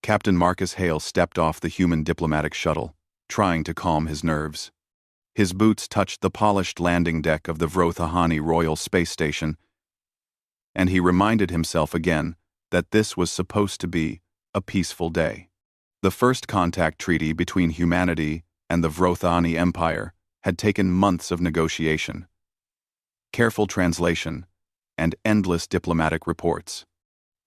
Captain Marcus Hale stepped off the human diplomatic shuttle, trying to calm his nerves. His boots touched the polished landing deck of the Vrothahani Royal Space Station, and he reminded himself again that this was supposed to be a peaceful day. The first contact treaty between humanity and the Vrothahani Empire had taken months of negotiation, careful translation, and endless diplomatic reports.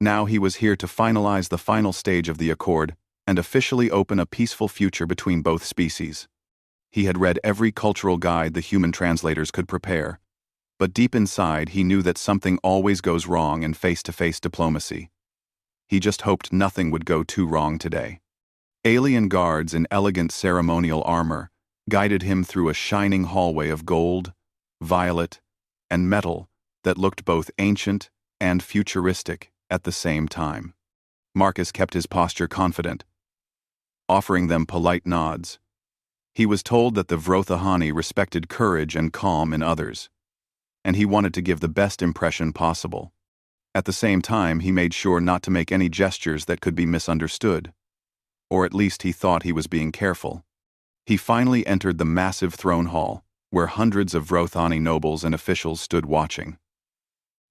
Now he was here to finalize the final stage of the accord and officially open a peaceful future between both species. He had read every cultural guide the human translators could prepare, but deep inside he knew that something always goes wrong in face-to-face diplomacy. He just hoped nothing would go too wrong today. Alien guards in elegant ceremonial armor guided him through a shining hallway of gold, violet, and metal that looked both ancient and futuristic at the same time. Marcus kept his posture confident, offering them polite nods. He was told that the Vrothahani respected courage and calm in others, and he wanted to give the best impression possible. At the same time, he made sure not to make any gestures that could be misunderstood, or at least he thought he was being careful. He finally entered the massive throne hall, where hundreds of Vrothahani nobles and officials stood watching.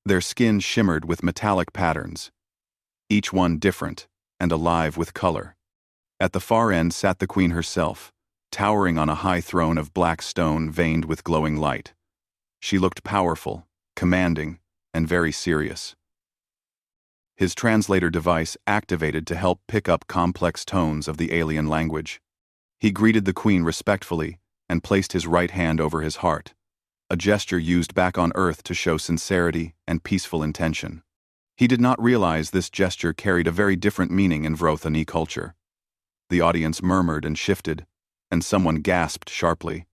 Their skin shimmered with metallic patterns, each one different and alive with color. At the far end sat the queen herself, towering on a high throne of black stone veined with glowing light. She looked powerful, commanding, and very serious. His translator device activated to help pick up complex tones of the alien language. He greeted the queen respectfully and placed his right hand over his heart, a gesture used back on Earth to show sincerity and peaceful intention. He did not realize this gesture carried a very different meaning in Vrothahani culture. The audience murmured and shifted, and someone gasped sharply,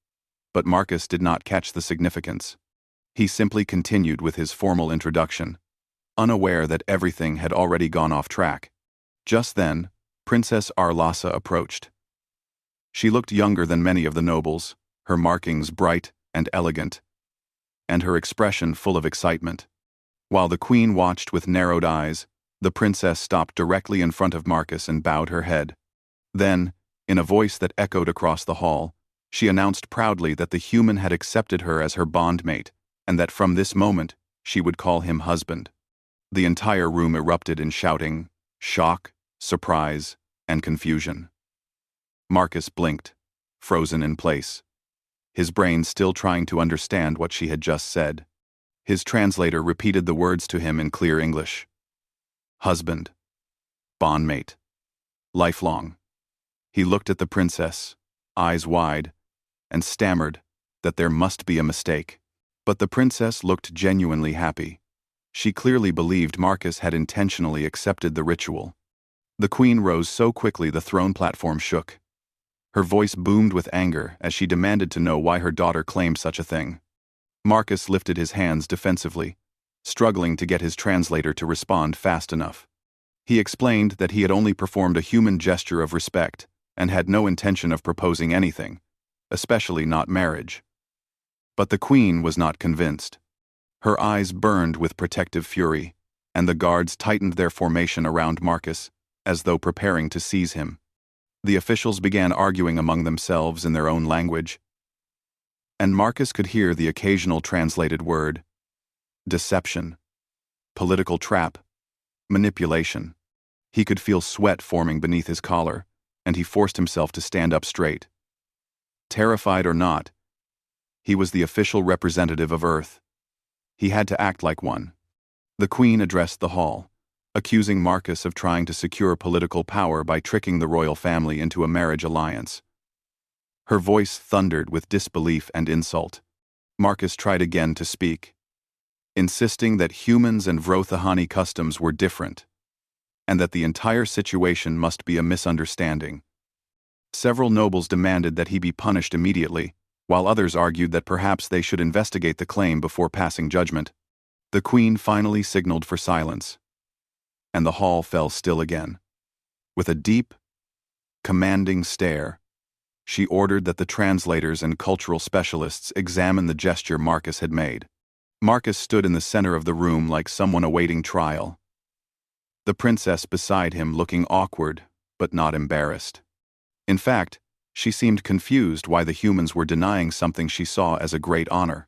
but Marcus did not catch the significance. He simply continued with his formal introduction, unaware that everything had already gone off track. Just then, Princess Arlasa approached. She looked younger than many of the nobles, her markings bright and elegant, and her expression full of excitement. While the queen watched with narrowed eyes, the princess stopped directly in front of Marcus and bowed her head. Then, in a voice that echoed across the hall, she announced proudly that the human had accepted her as her bondmate, and that from this moment, she would call him husband. The entire room erupted in shouting, shock, surprise, and confusion. Marcus blinked, frozen in place, his brain still trying to understand what she had just said. His translator repeated the words to him in clear English. Husband. Bondmate. Lifelong. He looked at the princess, eyes wide, and stammered that there must be a mistake. But the princess looked genuinely happy. She clearly believed Marcus had intentionally accepted the ritual. The queen rose so quickly the throne platform shook. Her voice boomed with anger as she demanded to know why her daughter claimed such a thing. Marcus lifted his hands defensively, struggling to get his translator to respond fast enough. He explained that he had only performed a human gesture of respect and had no intention of proposing anything, especially not marriage. But the queen was not convinced. Her eyes burned with protective fury, and the guards tightened their formation around Marcus, as though preparing to seize him. The officials began arguing among themselves in their own language, and Marcus could hear the occasional translated word: deception, political trap, manipulation. He could feel sweat forming beneath his collar, and he forced himself to stand up straight. Terrified or not, he was the official representative of Earth. He had to act like one. The queen addressed the hall, accusing Marcus of trying to secure political power by tricking the royal family into a marriage alliance. Her voice thundered with disbelief and insult. Marcus tried again to speak, insisting that humans and Vrothahani customs were different, and that the entire situation must be a misunderstanding. Several nobles demanded that he be punished immediately, while others argued that perhaps they should investigate the claim before passing judgment. The queen finally signaled for silence, and the hall fell still again. With a deep, commanding stare, she ordered that the translators and cultural specialists examine the gesture Marcus had made. Marcus stood in the center of the room like someone awaiting trial, the princess beside him looking awkward but not embarrassed. In fact, she seemed confused why the humans were denying something she saw as a great honor.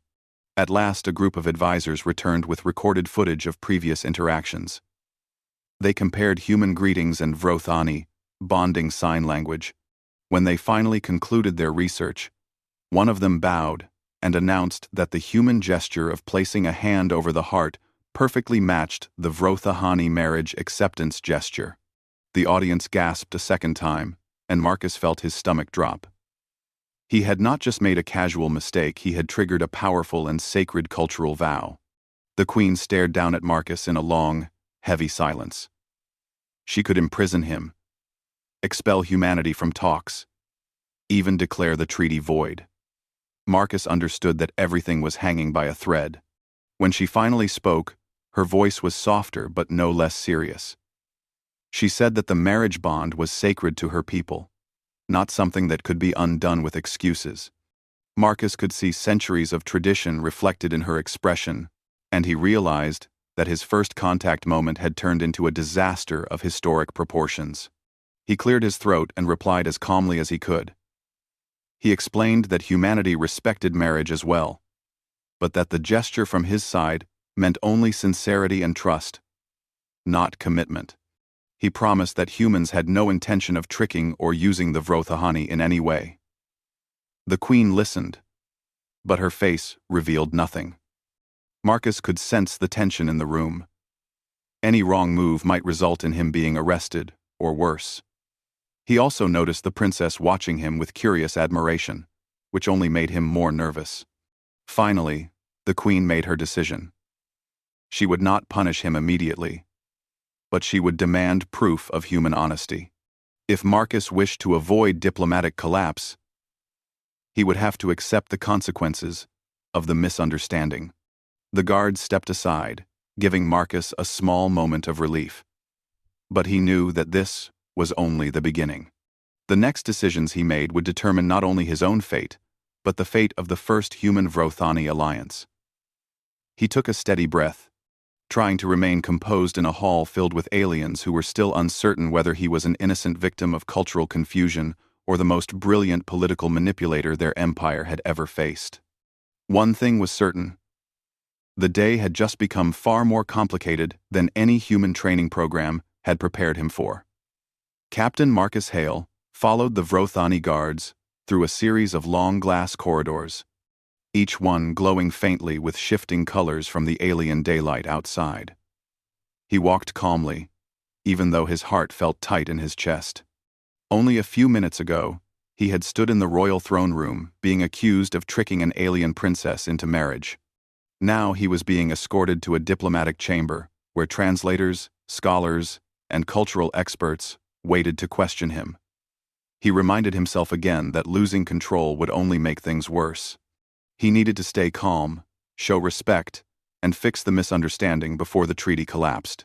At last, a group of advisors returned with recorded footage of previous interactions. They compared human greetings and Vrothani, bonding sign language. When they finally concluded their research, one of them bowed and announced that the human gesture of placing a hand over the heart perfectly matched the Vrothahani marriage acceptance gesture. The audience gasped a second time, and Marcus felt his stomach drop. He had not just made a casual mistake, he had triggered a powerful and sacred cultural vow. The Queen stared down at Marcus in a long, heavy silence. She could imprison him, expel humanity from talks, even declare the treaty void. Marcus understood that everything was hanging by a thread. When she finally spoke, her voice was softer but no less serious. She said that the marriage bond was sacred to her people, not something that could be undone with excuses. Marcus could see centuries of tradition reflected in her expression, and he realized that his first contact moment had turned into a disaster of historic proportions. He cleared his throat and replied as calmly as he could. He explained that humanity respected marriage as well, but that the gesture from his side meant only sincerity and trust, not commitment. He promised that humans had no intention of tricking or using the Vrothahani in any way. The Queen listened, but her face revealed nothing. Marcus could sense the tension in the room. Any wrong move might result in him being arrested, or worse. He also noticed the princess watching him with curious admiration, which only made him more nervous. Finally, the Queen made her decision. She would not punish him immediately, but she would demand proof of human honesty. If Marcus wished to avoid diplomatic collapse, he would have to accept the consequences of the misunderstanding. The guards stepped aside, giving Marcus a small moment of relief. But he knew that this was only the beginning. The next decisions he made would determine not only his own fate, but the fate of the first human Vrothani alliance. He took a steady breath, trying to remain composed in a hall filled with aliens who were still uncertain whether he was an innocent victim of cultural confusion or the most brilliant political manipulator their empire had ever faced. One thing was certain. The day had just become far more complicated than any human training program had prepared him for. Captain Marcus Hale followed the Vrothani guards through a series of long glass corridors, each one glowing faintly with shifting colors from the alien daylight outside. He walked calmly, even though his heart felt tight in his chest. Only a few minutes ago, he had stood in the royal throne room being accused of tricking an alien princess into marriage. Now he was being escorted to a diplomatic chamber where translators, scholars, and cultural experts waited to question him. He reminded himself again that losing control would only make things worse. He needed to stay calm, show respect, and fix the misunderstanding before the treaty collapsed.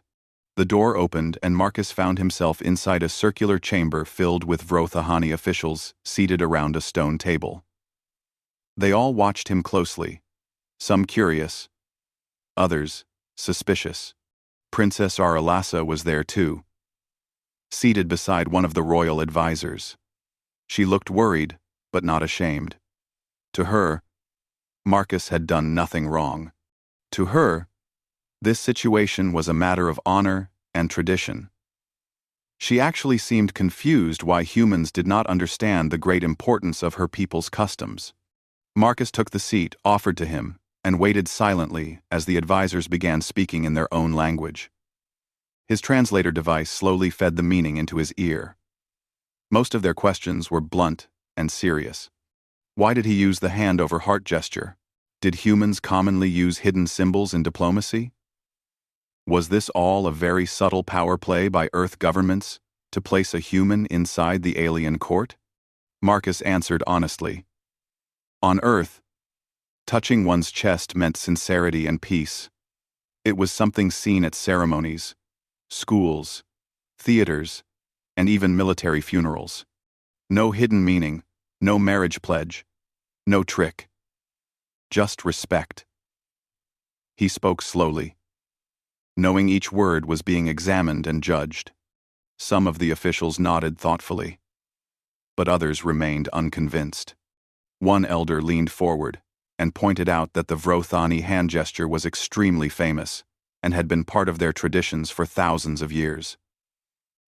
The door opened and Marcus found himself inside a circular chamber filled with Vrothahani officials seated around a stone table. They all watched him closely, some curious, others suspicious. Princess Aralasa was there too, seated beside one of the royal advisors. She looked worried, but not ashamed. To her, Marcus had done nothing wrong. To her, this situation was a matter of honor and tradition. She actually seemed confused why humans did not understand the great importance of her people's customs. Marcus took the seat offered to him and waited silently as the advisors began speaking in their own language. His translator device slowly fed the meaning into his ear. Most of their questions were blunt and serious. Why did he use the hand-over-heart gesture? Did humans commonly use hidden symbols in diplomacy? Was this all a very subtle power play by Earth governments to place a human inside the alien court? Marcus answered honestly. On Earth, touching one's chest meant sincerity and peace. It was something seen at ceremonies, schools, theaters, and even military funerals. No hidden meaning, no marriage pledge, no trick. Just respect. He spoke slowly, knowing each word was being examined and judged. Some of the officials nodded thoughtfully, but others remained unconvinced. One elder leaned forward and pointed out that the Vrothani hand gesture was extremely famous and had been part of their traditions for thousands of years.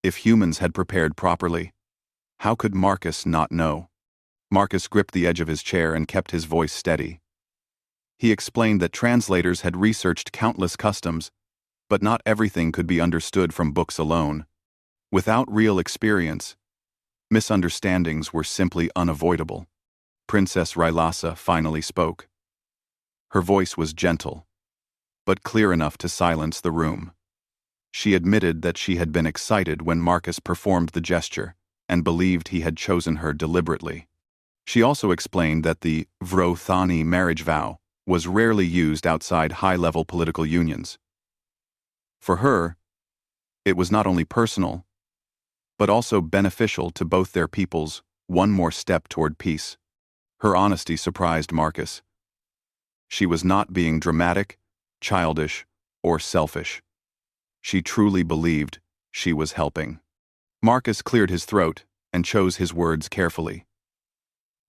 If humans had prepared properly, how could Marcus not know? Marcus gripped the edge of his chair and kept his voice steady. He explained that translators had researched countless customs, but not everything could be understood from books alone. Without real experience, misunderstandings were simply unavoidable. Princess Rylasa finally spoke. Her voice was gentle, but clear enough to silence the room. She admitted that she had been excited when Marcus performed the gesture and believed he had chosen her deliberately. She also explained that the Vrothani marriage vow was rarely used outside high-level political unions. For her, it was not only personal, but also beneficial to both their peoples, one more step toward peace. Her honesty surprised Marcus. She was not being dramatic, childish, or selfish. She truly believed she was helping. Marcus cleared his throat and chose his words carefully.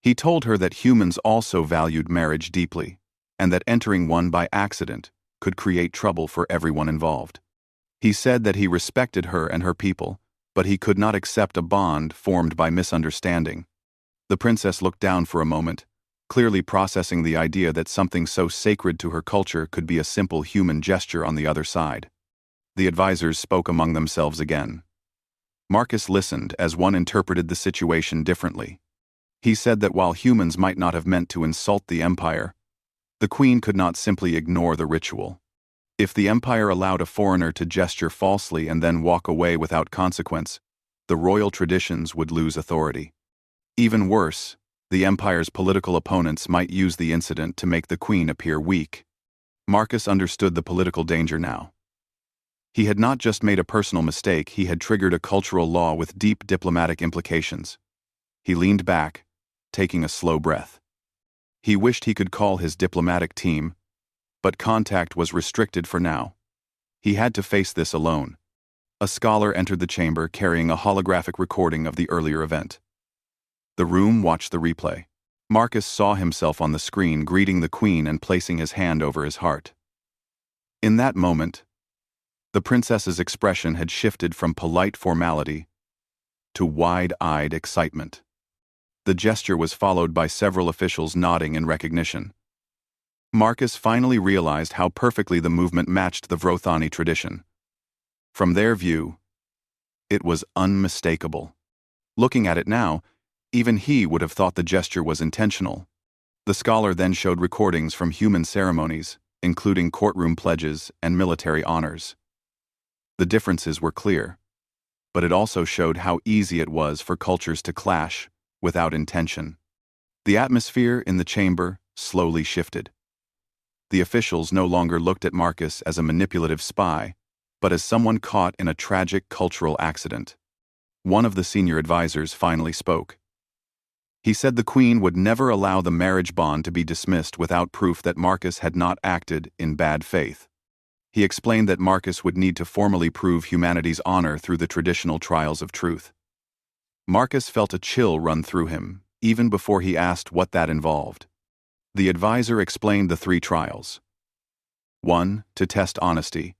He told her that humans also valued marriage deeply, and that entering one by accident could create trouble for everyone involved. He said that he respected her and her people, but he could not accept a bond formed by misunderstanding. The princess looked down for a moment, clearly processing the idea that something so sacred to her culture could be a simple human gesture on the other side. The advisors spoke among themselves again. Marcus listened as one interpreted the situation differently. He said that while humans might not have meant to insult the empire, the queen could not simply ignore the ritual. If the empire allowed a foreigner to gesture falsely and then walk away without consequence, the royal traditions would lose authority. Even worse, the empire's political opponents might use the incident to make the queen appear weak. Marcus understood the political danger now. He had not just made a personal mistake, he had triggered a cultural law with deep diplomatic implications. He leaned back, taking a slow breath. He wished he could call his diplomatic team, but contact was restricted for now. He had to face this alone. A scholar entered the chamber carrying a holographic recording of the earlier event. The room watched the replay. Marcus saw himself on the screen greeting the queen and placing his hand over his heart. In that moment, the princess's expression had shifted from polite formality to wide-eyed excitement. The gesture was followed by several officials nodding in recognition. Marcus finally realized how perfectly the movement matched the Vrothani tradition. From their view, it was unmistakable. Looking at it now, even he would have thought the gesture was intentional. The scholar then showed recordings from human ceremonies, including courtroom pledges and military honors. The differences were clear, but it also showed how easy it was for cultures to clash without intention. The atmosphere in the chamber slowly shifted. The officials no longer looked at Marcus as a manipulative spy, but as someone caught in a tragic cultural accident. One of the senior advisors finally spoke. He said the queen would never allow the marriage bond to be dismissed without proof that Marcus had not acted in bad faith. He explained that Marcus would need to formally prove humanity's honor through the traditional trials of truth. Marcus felt a chill run through him, even before he asked what that involved. The advisor explained the 3 trials. 1 to test honesty,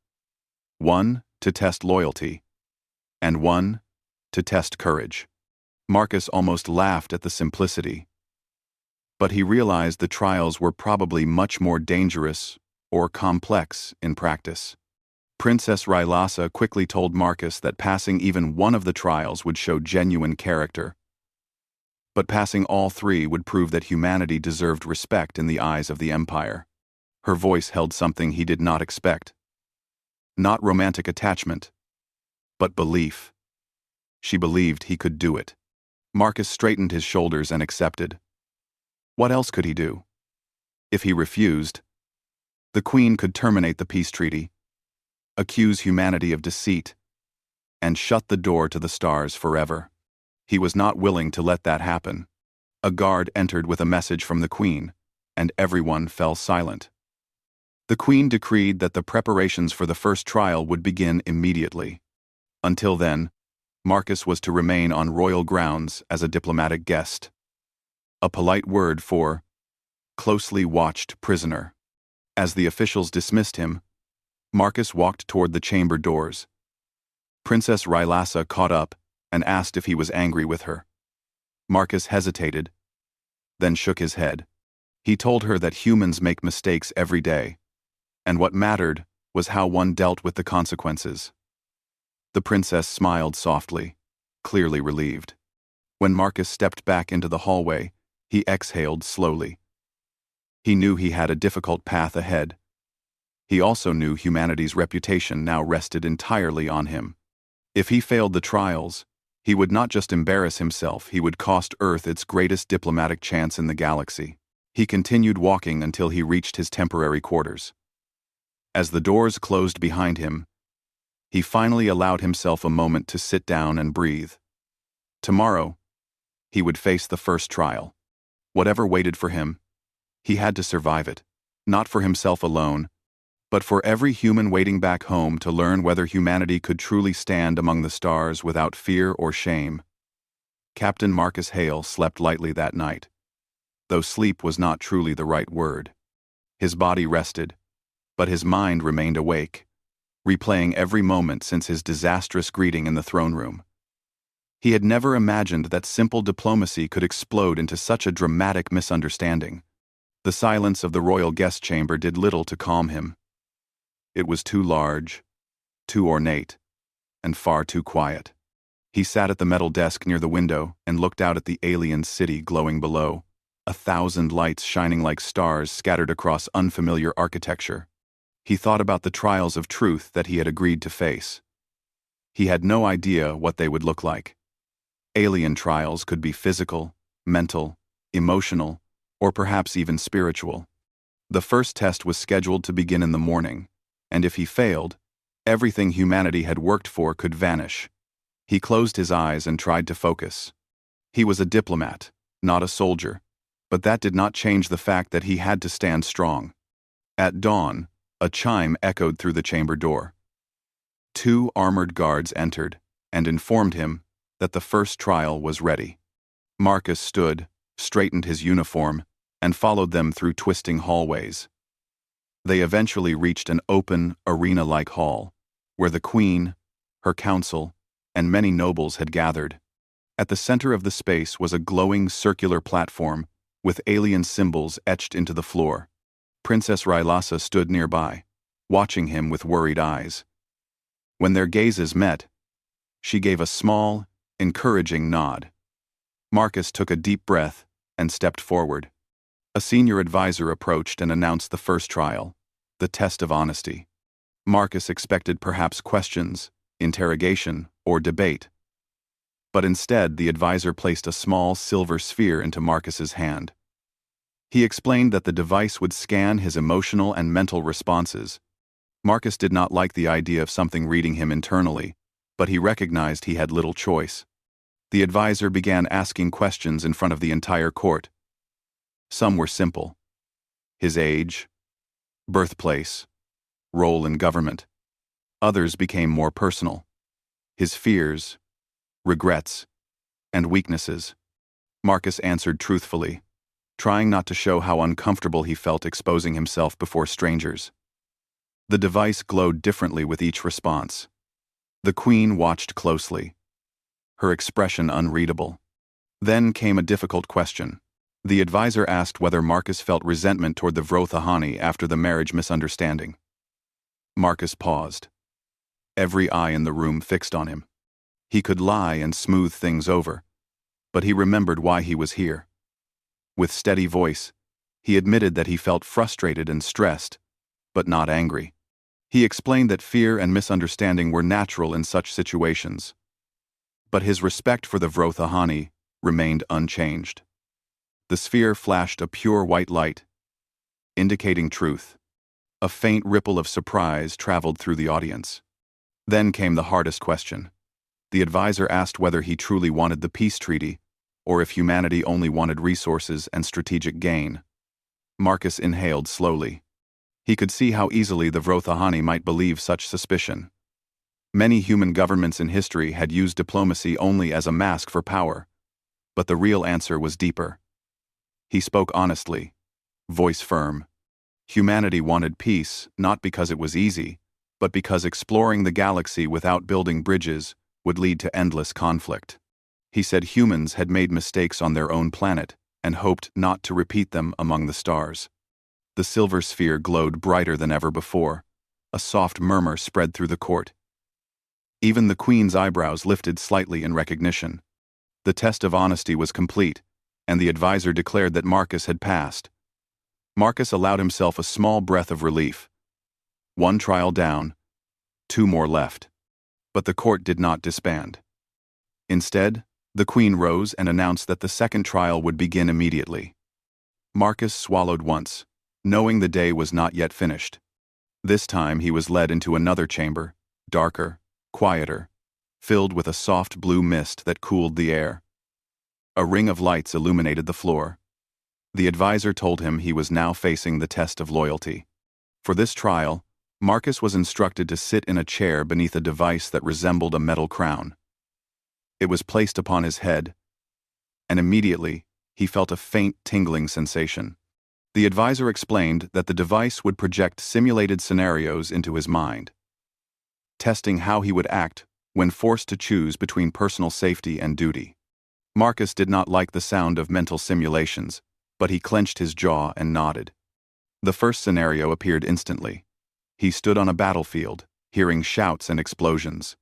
1 to test loyalty, and 1 to test courage. Marcus almost laughed at the simplicity. But he realized the trials were probably much more dangerous or complex in practice. Princess Rylasa quickly told Marcus that passing even one of the trials would show genuine character. But passing all 3 would prove that humanity deserved respect in the eyes of the empire. Her voice held something he did not expect. Not romantic attachment, but belief. She believed he could do it. Marcus straightened his shoulders and accepted. What else could he do? If he refused, the queen could terminate the peace treaty, accuse humanity of deceit, and shut the door to the stars forever. He was not willing to let that happen. A guard entered with a message from the queen, and everyone fell silent. The queen decreed that the preparations for the first trial would begin immediately. Until then, Marcus was to remain on royal grounds as a diplomatic guest. A polite word for closely watched prisoner. As the officials dismissed him, Marcus walked toward the chamber doors. Princess Rylassa caught up and asked if he was angry with her. Marcus hesitated, then shook his head. He told her that humans make mistakes every day, and what mattered was how one dealt with the consequences. The princess smiled softly, clearly relieved. When Marcus stepped back into the hallway, he exhaled slowly. He knew he had a difficult path ahead. He also knew humanity's reputation now rested entirely on him. If he failed the trials, he would not just embarrass himself, he would cost Earth its greatest diplomatic chance in the galaxy. He continued walking until he reached his temporary quarters. As the doors closed behind him, he finally allowed himself a moment to sit down and breathe. Tomorrow, he would face the first trial. Whatever waited for him, he had to survive it, not for himself alone, but for every human waiting back home to learn whether humanity could truly stand among the stars without fear or shame. Captain Marcus Hale slept lightly that night, though sleep was not truly the right word. His body rested, but his mind remained awake, replaying every moment since his disastrous greeting in the throne room. He had never imagined that simple diplomacy could explode into such a dramatic misunderstanding. The silence of the royal guest chamber did little to calm him. It was too large, too ornate, and far too quiet. He sat at the metal desk near the window and looked out at the alien city glowing below, 1,000 lights shining like stars scattered across unfamiliar architecture. He thought about the trials of truth that he had agreed to face. He had no idea what they would look like. Alien trials could be physical, mental, emotional, or perhaps even spiritual. The first test was scheduled to begin in the morning, and if he failed, everything humanity had worked for could vanish. He closed his eyes and tried to focus. He was a diplomat, not a soldier, but that did not change the fact that he had to stand strong. At dawn, a chime echoed through the chamber door. 2 armored guards entered and informed him that the first trial was ready. Marcus stood, straightened his uniform, and followed them through twisting hallways. They eventually reached an open, arena-like hall, where the queen, her council, and many nobles had gathered. At the center of the space was a glowing circular platform with alien symbols etched into the floor. Princess Rylassa stood nearby, watching him with worried eyes. When their gazes met, she gave a small, encouraging nod. Marcus took a deep breath and stepped forward. A senior advisor approached and announced the first trial, the test of honesty. Marcus expected perhaps questions, interrogation, or debate. But instead, the advisor placed a small silver sphere into Marcus's hand. He explained that the device would scan his emotional and mental responses. Marcus did not like the idea of something reading him internally, but he recognized he had little choice. The advisor began asking questions in front of the entire court. Some were simple. His age, birthplace, role in government. Others became more personal. His fears, regrets, and weaknesses. Marcus answered truthfully, trying not to show how uncomfortable he felt exposing himself before strangers. The device glowed differently with each response. The queen watched closely, her expression unreadable. Then came a difficult question. The advisor asked whether Marcus felt resentment toward the Vrothahani after the marriage misunderstanding. Marcus paused, every eye in the room fixed on him. He could lie and smooth things over, but he remembered why he was here. With steady voice, he admitted that he felt frustrated and stressed, but not angry. He explained that fear and misunderstanding were natural in such situations. But his respect for the Vrothahani remained unchanged. The sphere flashed a pure white light, indicating truth. A faint ripple of surprise traveled through the audience. Then came the hardest question. The advisor asked whether he truly wanted the peace treaty, or if humanity only wanted resources and strategic gain. Marcus inhaled slowly. He could see how easily the Vrothahani might believe such suspicion. Many human governments in history had used diplomacy only as a mask for power, but the real answer was deeper. He spoke honestly, voice firm. Humanity wanted peace, not because it was easy, but because exploring the galaxy without building bridges would lead to endless conflict. He said humans had made mistakes on their own planet and hoped not to repeat them among the stars. The silver sphere glowed brighter than ever before. A soft murmur spread through the court. Even the Queen's eyebrows lifted slightly in recognition. The test of honesty was complete, and the advisor declared that Marcus had passed. Marcus allowed himself a small breath of relief. One trial down, 2 more left. But the court did not disband. Instead, the Queen rose and announced that the second trial would begin immediately. Marcus swallowed once, knowing the day was not yet finished. This time he was led into another chamber, darker, quieter, filled with a soft blue mist that cooled the air. A ring of lights illuminated the floor. The advisor told him he was now facing the test of loyalty. For this trial, Marcus was instructed to sit in a chair beneath a device that resembled a metal crown. It was placed upon his head, and immediately he felt a faint tingling sensation. The advisor explained that the device would project simulated scenarios into his mind, testing how he would act when forced to choose between personal safety and duty. Marcus did not like the sound of mental simulations, but he clenched his jaw and nodded. The first scenario appeared instantly. He stood on a battlefield, hearing shouts and explosions.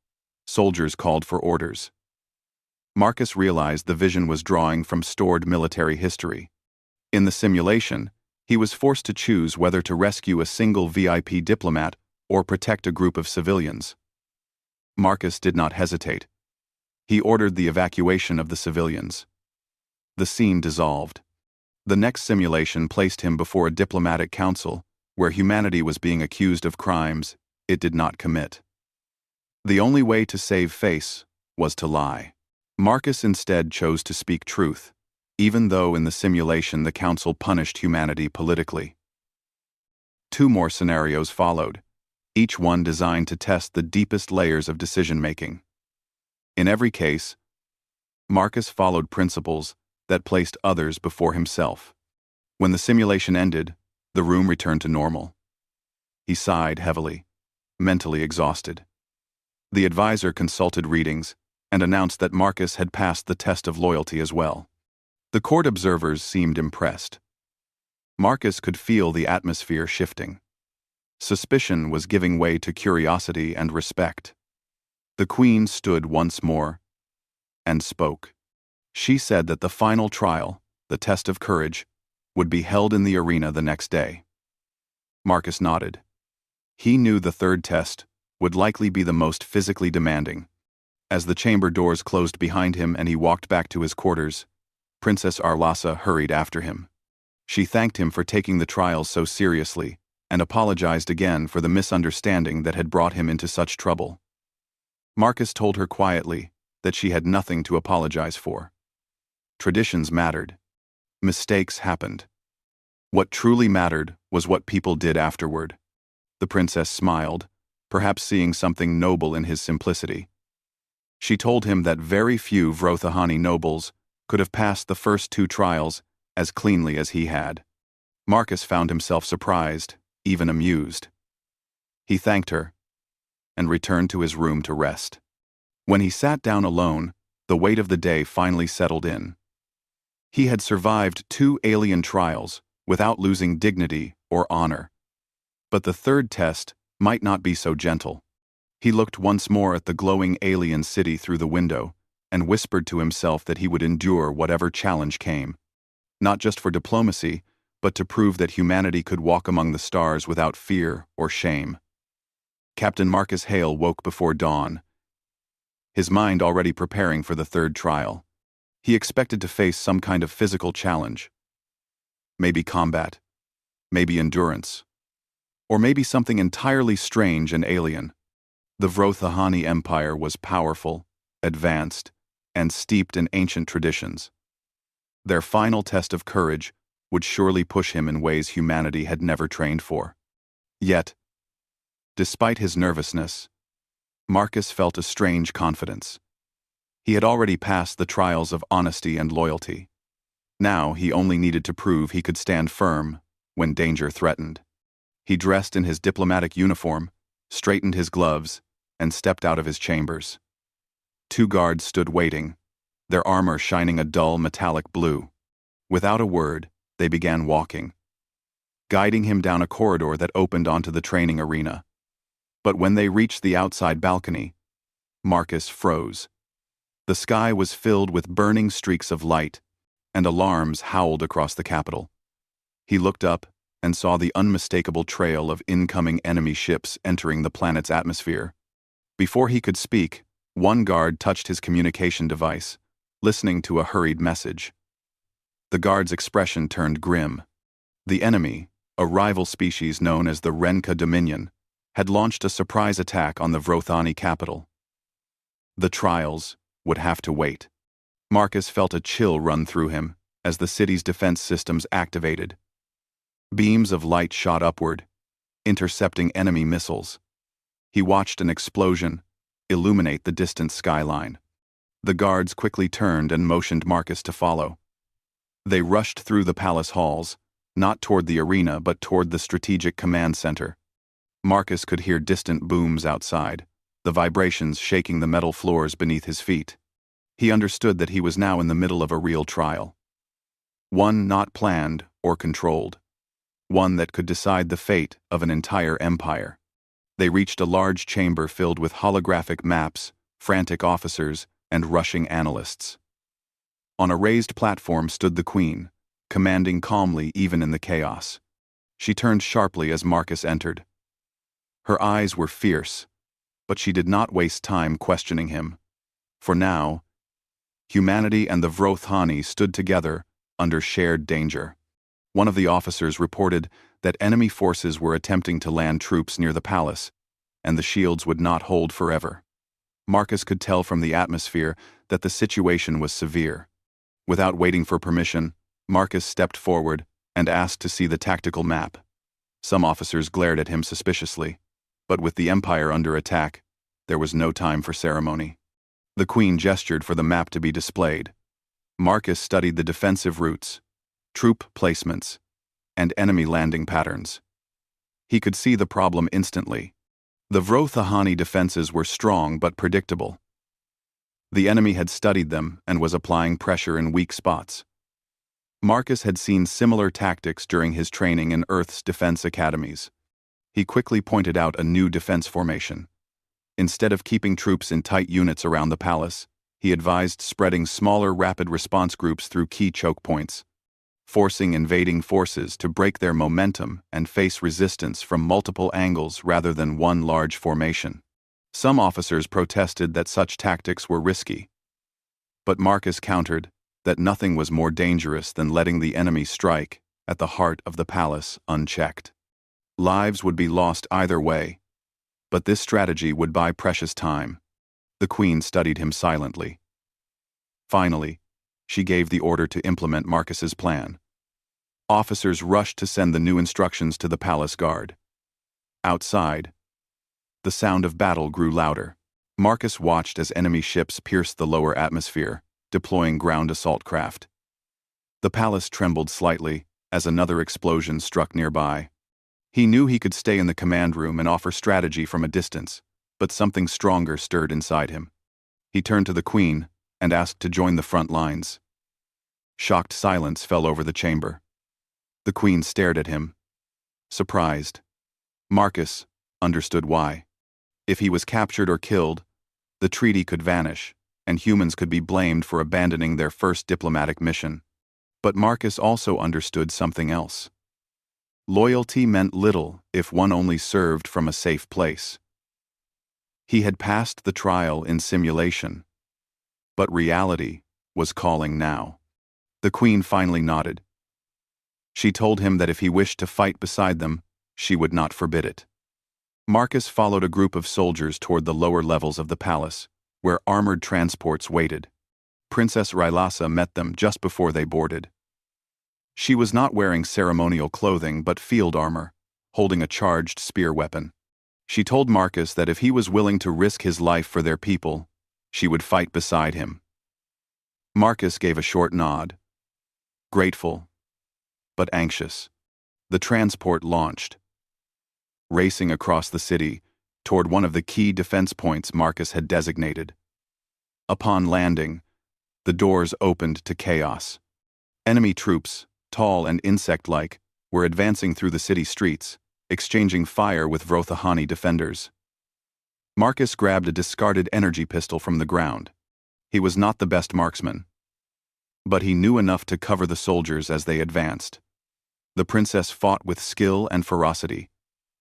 Soldiers called for orders. Marcus realized the vision was drawing from stored military history. In the simulation, he was forced to choose whether to rescue a single VIP diplomat or protect a group of civilians. Marcus did not hesitate. He ordered the evacuation of the civilians. The scene dissolved. The next simulation placed him before a diplomatic council, where humanity was being accused of crimes it did not commit. The only way to save face was to lie. Marcus instead chose to speak truth, even though in the simulation the council punished humanity politically. 2 more scenarios followed, each one designed to test the deepest layers of decision-making. In every case, Marcus followed principles that placed others before himself. When the simulation ended, the room returned to normal. He sighed heavily, mentally exhausted. The advisor consulted readings and announced that Marcus had passed the test of loyalty as well. The court observers seemed impressed. Marcus could feel the atmosphere shifting. Suspicion was giving way to curiosity and respect. The Queen stood once more and spoke. She said that the final trial, the test of courage, would be held in the arena the next day. Marcus nodded. He knew the third test would likely be the most physically demanding. As the chamber doors closed behind him and he walked back to his quarters, Princess Arlasa hurried after him. She thanked him for taking the trials so seriously and apologized again for the misunderstanding that had brought him into such trouble. Marcus told her quietly that she had nothing to apologize for. Traditions mattered. Mistakes happened. What truly mattered was what people did afterward. The princess smiled, perhaps seeing something noble in his simplicity. She told him that very few Vrothahani nobles could have passed the first 2 trials as cleanly as he had. Marcus found himself surprised, even amused. He thanked her and returned to his room to rest. When he sat down alone, the weight of the day finally settled in. He had survived 2 alien trials without losing dignity or honor. But the third test might not be so gentle. He looked once more at the glowing alien city through the window and whispered to himself that he would endure whatever challenge came, not just for diplomacy, but to prove that humanity could walk among the stars without fear or shame. Captain Marcus Hale woke before dawn, his mind already preparing for the third trial. He expected to face some kind of physical challenge. Maybe combat, maybe endurance, or maybe something entirely strange and alien. The Vrothahani Empire was powerful, advanced, and steeped in ancient traditions. Their final test of courage would surely push him in ways humanity had never trained for. Yet, despite his nervousness, Marcus felt a strange confidence. He had already passed the trials of honesty and loyalty. Now he only needed to prove he could stand firm when danger threatened. He dressed in his diplomatic uniform, straightened his gloves, and stepped out of his chambers. 2 guards stood waiting, their armor shining a dull metallic blue. Without a word, they began walking, guiding him down a corridor that opened onto the training arena. But when they reached the outside balcony, Marcus froze. The sky was filled with burning streaks of light, and alarms howled across the capital. He looked up and saw the unmistakable trail of incoming enemy ships entering the planet's atmosphere. Before he could speak, one guard touched his communication device, listening to a hurried message. The guard's expression turned grim. The enemy, a rival species known as the Renka Dominion, had launched a surprise attack on the Vrothani capital. The trials would have to wait. Marcus felt a chill run through him as the city's defense systems activated. Beams of light shot upward, intercepting enemy missiles. He watched an explosion illuminate the distant skyline. The guards quickly turned and motioned Marcus to follow. They rushed through the palace halls, not toward the arena but toward the strategic command center. Marcus could hear distant booms outside, the vibrations shaking the metal floors beneath his feet. He understood that he was now in the middle of a real trial. One not planned or controlled. One that could decide the fate of an entire empire. They reached a large chamber filled with holographic maps, frantic officers, and rushing analysts. On a raised platform stood the Queen, commanding calmly even in the chaos. She turned sharply as Marcus entered. Her eyes were fierce, but she did not waste time questioning him. For now, humanity and the Vrothani stood together under shared danger. One of the officers reported that enemy forces were attempting to land troops near the palace, and the shields would not hold forever. Marcus could tell from the atmosphere that the situation was severe. Without waiting for permission, Marcus stepped forward and asked to see the tactical map. Some officers glared at him suspiciously, but with the Empire under attack, there was no time for ceremony. The Queen gestured for the map to be displayed. Marcus studied the defensive routes, troop placements, and enemy landing patterns. He could see the problem instantly. The Vrothani defenses were strong but predictable. The enemy had studied them and was applying pressure in weak spots. Marcus had seen similar tactics during his training in Earth's defense academies. He quickly pointed out a new defense formation. Instead of keeping troops in tight units around the palace, he advised spreading smaller rapid response groups through key choke points, forcing invading forces to break their momentum and face resistance from multiple angles rather than one large formation. Some officers protested that such tactics were risky, but Marcus countered that nothing was more dangerous than letting the enemy strike at the heart of the palace unchecked. Lives would be lost either way, but this strategy would buy precious time. The Queen studied him silently. Finally, she gave the order to implement Marcus's plan. Officers rushed to send the new instructions to the palace guard. Outside, the sound of battle grew louder. Marcus watched as enemy ships pierced the lower atmosphere, deploying ground assault craft. The palace trembled slightly as another explosion struck nearby. He knew he could stay in the command room and offer strategy from a distance, but something stronger stirred inside him. He turned to the Queen and asked to join the front lines. Shocked silence fell over the chamber. The Queen stared at him, surprised. Marcus understood why. If he was captured or killed, the treaty could vanish, and humans could be blamed for abandoning their first diplomatic mission. But Marcus also understood something else. Loyalty meant little if one only served from a safe place. He had passed the trial in simulation, but reality was calling now. The Queen finally nodded. She told him that if he wished to fight beside them, she would not forbid it. Marcus followed a group of soldiers toward the lower levels of the palace, where armored transports waited. Princess Rylasa met them just before they boarded. She was not wearing ceremonial clothing but field armor, holding a charged spear weapon. She told Marcus that if he was willing to risk his life for their people, she would fight beside him. Marcus gave a short nod, grateful, but anxious. The transport launched, racing across the city toward one of the key defense points Marcus had designated. Upon landing, the doors opened to chaos. Enemy troops, tall and insect-like, were advancing through the city streets, exchanging fire with Vrothahani defenders. Marcus grabbed a discarded energy pistol from the ground. He was not the best marksman, but he knew enough to cover the soldiers as they advanced. The princess fought with skill and ferocity,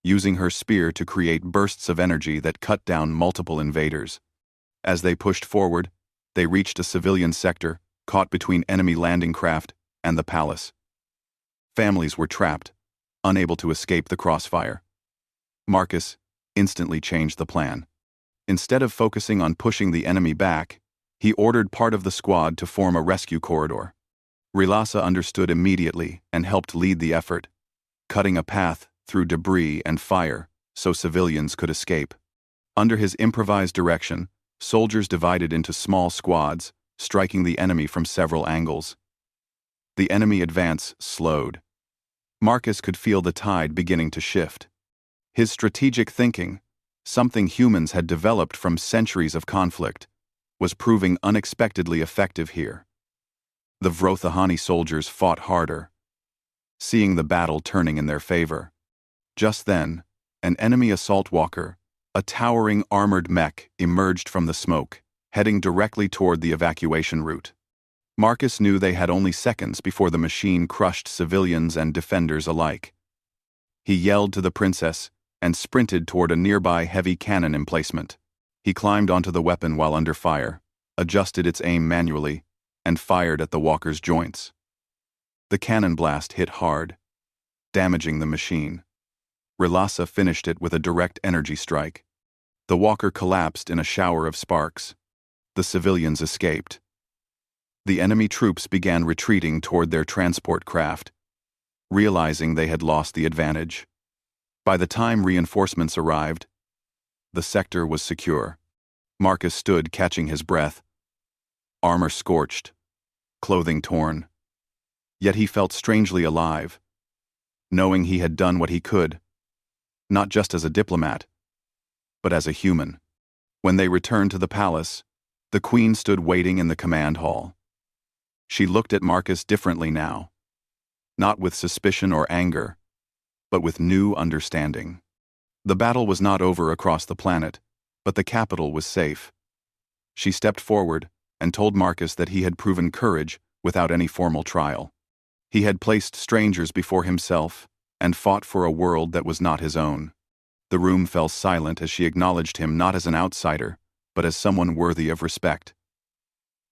using her spear to create bursts of energy that cut down multiple invaders. As they pushed forward, they reached a civilian sector, caught between enemy landing craft and the palace. Families were trapped, unable to escape the crossfire. Marcus instantly changed the plan. Instead of focusing on pushing the enemy back, he ordered part of the squad to form a rescue corridor. Rilasa understood immediately and helped lead the effort, cutting a path through debris and fire so civilians could escape. Under his improvised direction, soldiers divided into small squads, striking the enemy from several angles. The enemy advance slowed. Marcus could feel the tide beginning to shift. His strategic thinking, something humans had developed from centuries of conflict, was proving unexpectedly effective here. The Vrothahani soldiers fought harder, seeing the battle turning in their favor. Just then, an enemy assault walker, a towering armored mech, emerged from the smoke, heading directly toward the evacuation route. Marcus knew they had only seconds before the machine crushed civilians and defenders alike. He yelled to the princess and sprinted toward a nearby heavy cannon emplacement. He climbed onto the weapon while under fire, adjusted its aim manually, and fired at the walker's joints. The cannon blast hit hard, damaging the machine. Rilasa finished it with a direct energy strike. The walker collapsed in a shower of sparks. The civilians escaped. The enemy troops began retreating toward their transport craft, realizing they had lost the advantage. By the time reinforcements arrived, the sector was secure. Marcus stood catching his breath, armor scorched, clothing torn. Yet he felt strangely alive, knowing he had done what he could, not just as a diplomat, but as a human. When they returned to the palace, the queen stood waiting in the command hall. She looked at Marcus differently now, not with suspicion or anger, but with new understanding. The battle was not over across the planet, but the capital was safe. She stepped forward and told Marcus that he had proven courage without any formal trial. He had placed strangers before himself and fought for a world that was not his own. The room fell silent as she acknowledged him not as an outsider, but as someone worthy of respect.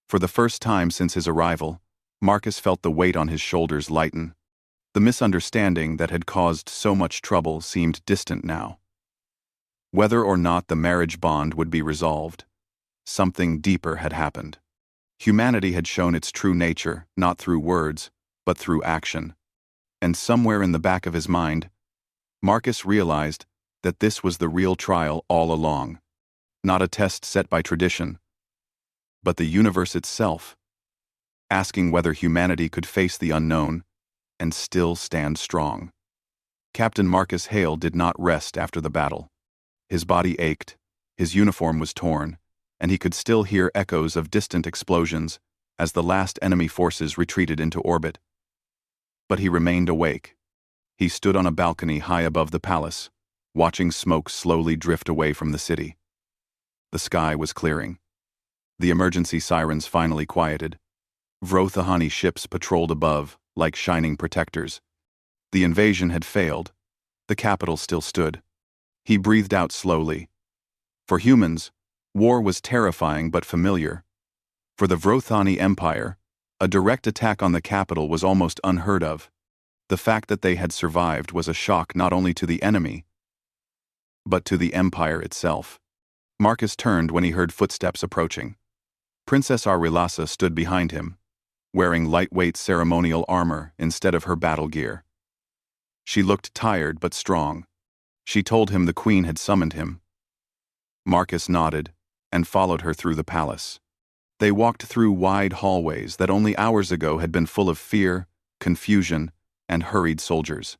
For the first time since his arrival, Marcus felt the weight on his shoulders lighten. The misunderstanding that had caused so much trouble seemed distant now. Whether or not the marriage bond would be resolved, something deeper had happened. Humanity had shown its true nature, not through words, but through action. And somewhere in the back of his mind, Marcus realized that this was the real trial all along. Not a test set by tradition, but the universe itself, asking whether humanity could face the unknown and still stand strong. Captain Marcus Hale did not rest after the battle. His body ached, his uniform was torn, and he could still hear echoes of distant explosions as the last enemy forces retreated into orbit. But he remained awake. He stood on a balcony high above the palace, watching smoke slowly drift away from the city. The sky was clearing. The emergency sirens finally quieted. Vrothahani ships patrolled above, like shining protectors. The invasion had failed. The capital still stood. He breathed out slowly. For humans, war was terrifying but familiar. For the Vrothahani Empire, a direct attack on the capital was almost unheard of. The fact that they had survived was a shock not only to the enemy, but to the empire itself. Marcus turned when he heard footsteps approaching. Princess Rilasa stood behind him, wearing lightweight ceremonial armor instead of her battle gear. She looked tired but strong, She told him the queen had summoned him. Marcus nodded and followed her through the palace. They walked through wide hallways that only hours ago had been full of fear, confusion, and hurried soldiers.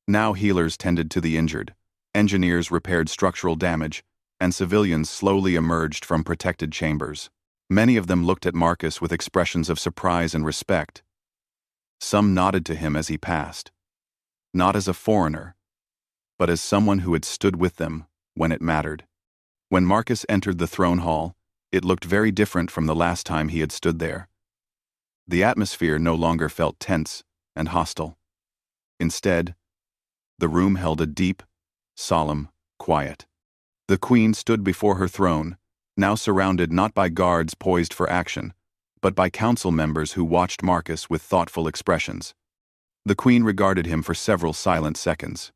Now healers tended to the injured, engineers repaired structural damage, and civilians slowly emerged from protected chambers. Many of them looked at Marcus with expressions of surprise and respect. Some nodded to him as he passed, not as a foreigner, but as someone who had stood with them when it mattered. When Marcus entered the throne hall, it looked very different from the last time he had stood there. The atmosphere no longer felt tense and hostile. Instead, the room held a deep, solemn quiet. The queen stood before her throne, now surrounded not by guards poised for action, but by council members who watched Marcus with thoughtful expressions. The queen regarded him for several silent seconds.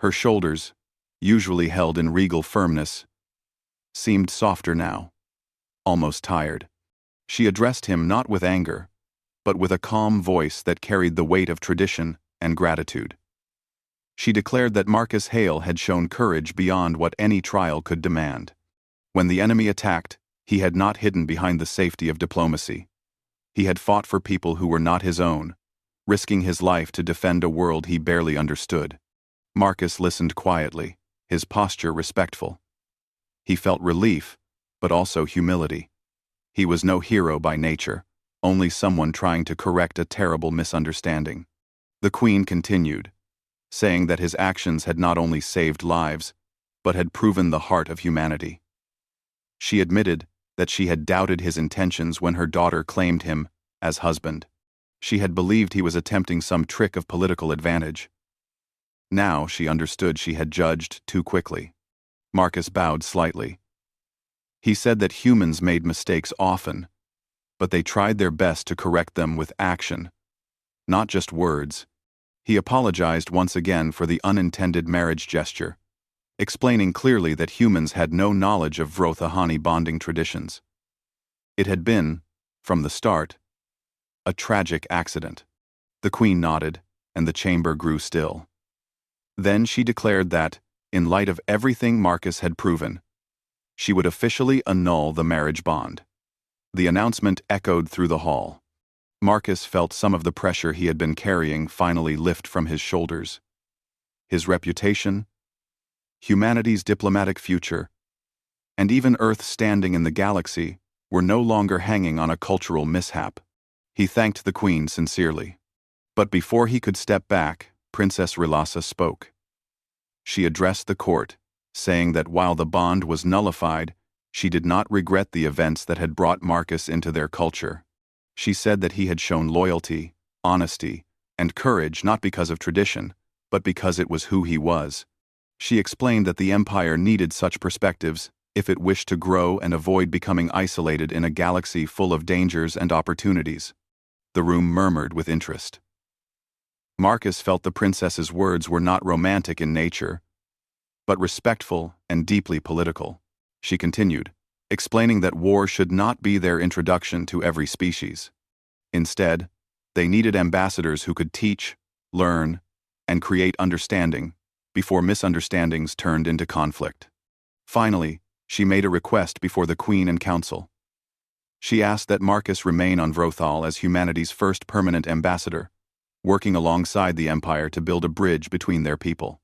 Her shoulders, usually held in regal firmness, seemed softer now, almost tired. She addressed him not with anger, but with a calm voice that carried the weight of tradition and gratitude. She declared that Marcus Hale had shown courage beyond what any trial could demand. When the enemy attacked, he had not hidden behind the safety of diplomacy. He had fought for people who were not his own, risking his life to defend a world he barely understood. Marcus listened quietly, his posture respectful. He felt relief, but also humility. He was no hero by nature, only someone trying to correct a terrible misunderstanding. The queen continued, saying that his actions had not only saved lives, but had proven the heart of humanity. She admitted that she had doubted his intentions when her daughter claimed him as husband. She had believed he was attempting some trick of political advantage. Now she understood she had judged too quickly. Marcus bowed slightly. He said that humans made mistakes often, but they tried their best to correct them with action, not just words. He apologized once again for the unintended marriage gesture, explaining clearly that humans had no knowledge of Vrothahani bonding traditions. It had been, from the start, a tragic accident. The queen nodded, and the chamber grew still. Then she declared that, in light of everything Marcus had proven, she would officially annul the marriage bond. The announcement echoed through the hall. Marcus felt some of the pressure he had been carrying finally lift from his shoulders. His reputation, humanity's diplomatic future, and even Earth's standing in the galaxy were no longer hanging on a cultural mishap. He thanked the queen sincerely. But before he could step back, Princess Rilasa spoke. She addressed the court, saying that while the bond was nullified, she did not regret the events that had brought Marcus into their culture. She said that he had shown loyalty, honesty, and courage not because of tradition, but because it was who he was. She explained that the empire needed such perspectives if it wished to grow and avoid becoming isolated in a galaxy full of dangers and opportunities. The room murmured with interest. Marcus felt the princess's words were not romantic in nature, but respectful and deeply political. She continued, explaining that war should not be their introduction to every species. Instead, they needed ambassadors who could teach, learn, and create understanding before misunderstandings turned into conflict. Finally, she made a request before the queen and council. She asked that Marcus remain on Vrothal as humanity's first permanent ambassador, working alongside the empire to build a bridge between their people.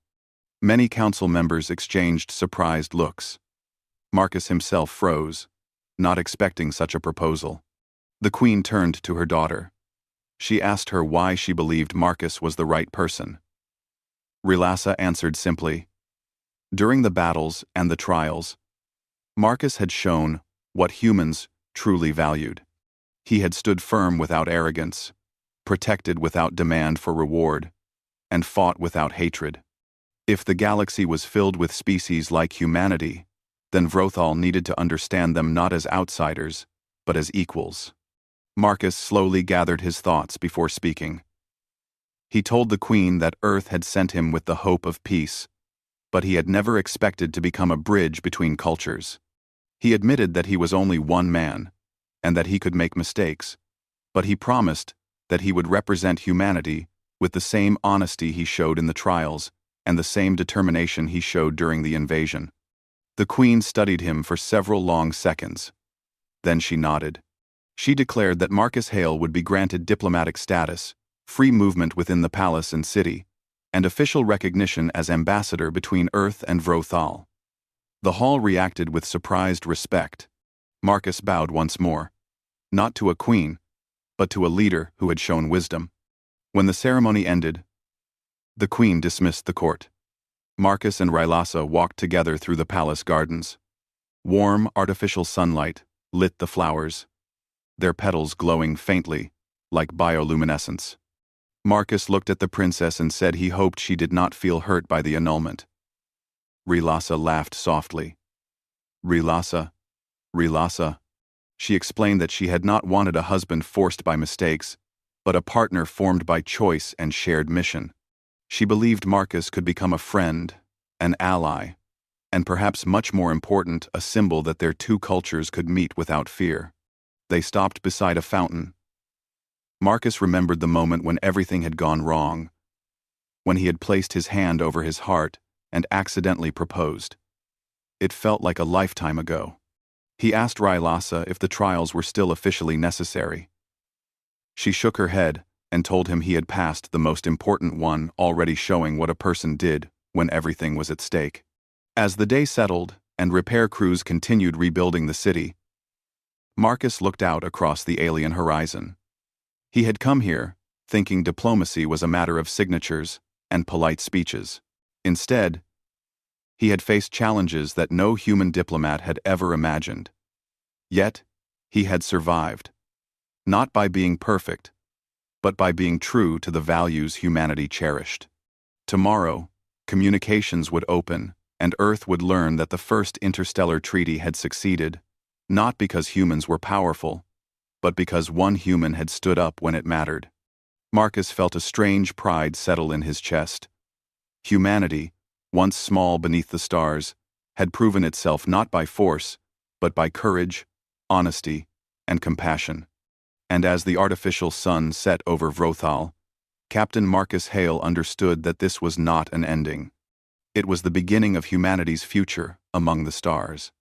Many council members exchanged surprised looks. Marcus himself froze, not expecting such a proposal. The queen turned to her daughter. She asked her why she believed Marcus was the right person. Rilasa answered simply, during the battles and the trials, Marcus had shown what humans truly valued. He had stood firm without arrogance, protected without demand for reward, and fought without hatred. If the galaxy was filled with species like humanity, then Vrothal needed to understand them not as outsiders, but as equals. Marcus slowly gathered his thoughts before speaking. He told the queen that Earth had sent him with the hope of peace, but he had never expected to become a bridge between cultures. He admitted that he was only one man, and that he could make mistakes, but he promised that he would represent humanity with the same honesty he showed in the trials and the same determination he showed during the invasion. The Queen studied him for several long seconds. Then she nodded. She declared that Marcus Hale would be granted diplomatic status, free movement within the palace and city, and official recognition as ambassador between Earth and Vrothal. The hall reacted with surprised respect. Marcus bowed once more, not to a queen, but to a leader who had shown wisdom. When the ceremony ended, the Queen dismissed the court. Marcus and Rylasa walked together through the palace gardens. Warm, artificial sunlight lit the flowers, their petals glowing faintly, like bioluminescence. Marcus looked at the princess and said he hoped she did not feel hurt by the annulment. Rylasa laughed softly. Rylasa. She explained that she had not wanted a husband forced by mistakes, but a partner formed by choice and shared mission. She believed Marcus could become a friend, an ally, and perhaps much more important, a symbol that their two cultures could meet without fear. They stopped beside a fountain. Marcus remembered the moment when everything had gone wrong, when he had placed his hand over his heart and accidentally proposed. It felt like a lifetime ago. He asked Rylasa if the trials were still officially necessary. She shook her head and told him he had passed the most important one, already showing what a person did when everything was at stake. As the day settled and repair crews continued rebuilding the city, Marcus looked out across the alien horizon. He had come here thinking diplomacy was a matter of signatures and polite speeches. Instead, he had faced challenges that no human diplomat had ever imagined. Yet, he had survived, not by being perfect, but by being true to the values humanity cherished. Tomorrow, communications would open, and Earth would learn that the first interstellar treaty had succeeded, not because humans were powerful, but because one human had stood up when it mattered. Marcus felt a strange pride settle in his chest. Humanity, once small beneath the stars, had proven itself not by force, but by courage, honesty, and compassion. And as the artificial sun set over Vrothal, Captain Marcus Hale understood that this was not an ending. It was the beginning of humanity's future among the stars.